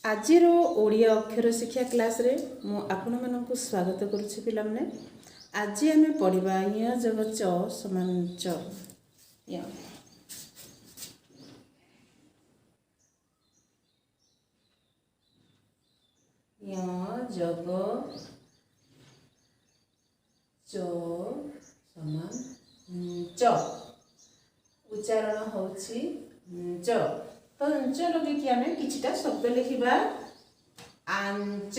आजिर ओडिया अक्षर शिक्षा क्लास रे मु आपण मानक स्वागत करुछि पिला माने। आज आमे पढ़िबा य जग च समान च य जग च समान च उच्चारण होछि च। तो अंच लगे कि आमे किछिटा शब्द लिखिबा। आंच,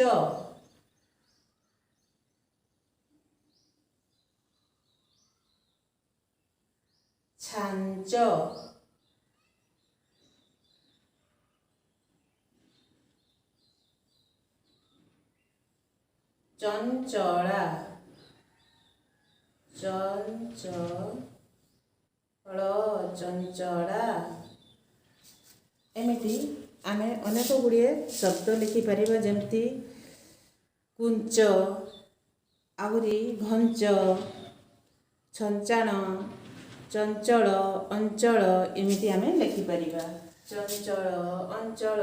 छांच, चंचला, चंचला एमिति आमे अनेक गुड़िए शब्द लिखिपर जमती कुंच, आहुरी घंच, छंचाण, चंचल, अंचल एमिति आमे लिखिपर। चंचल, अंचल,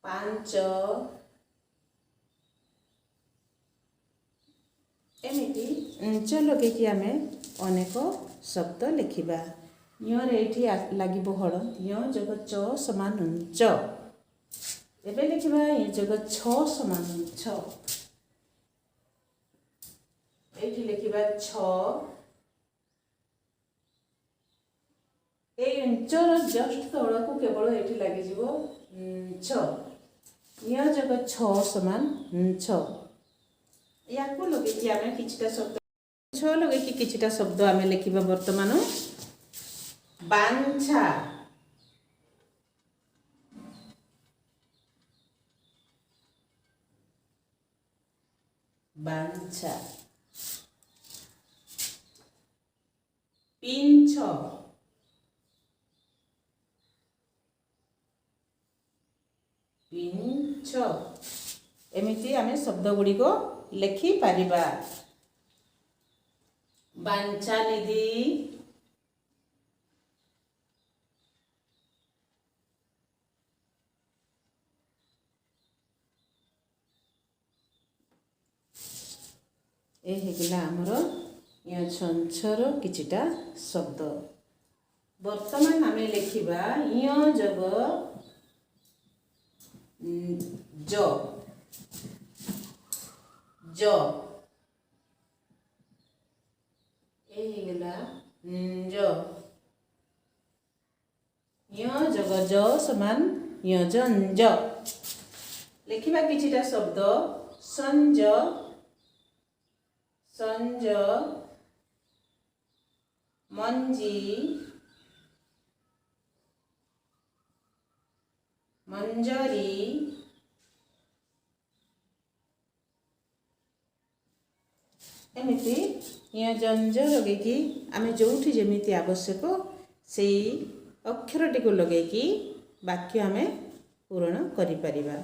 पांच एमिति अंच लगे कि आमे अनेक शब्द लिखिबा। रे एठी लागिबो हळ य जग च समान च। एबे लिखिबा य जग छ समान छ। एठी लिखिबा छ। ए अंचर जस्ट तळको केवल एठी लागि जिवो छ। य जग छ समान छ। याको लगे कि आमे किछटा शब्द छ लगे कि किछटा शब्द आमे लिखिबा। वर्तमान बांछा, बांछा, पिंछ, पिंछ एमिति आमे शब्द गुडी को लिखि पारिबा। बांछा निधि, ए हेगला हमर य छंछर किछिटा शब्द। वर्तमान आमे लिखिबा य जग ज ज एगला ज य जग ज समान य जंज। लिखिबा किछिटा शब्द संज, संज, मंजी, मंजरी, एमिति य जंज लगे कि आमे जोठी जेमिति आवश्यक सेई अक्षरटी को लगे कि वाक्य आमे पूर्ण करि परिबा।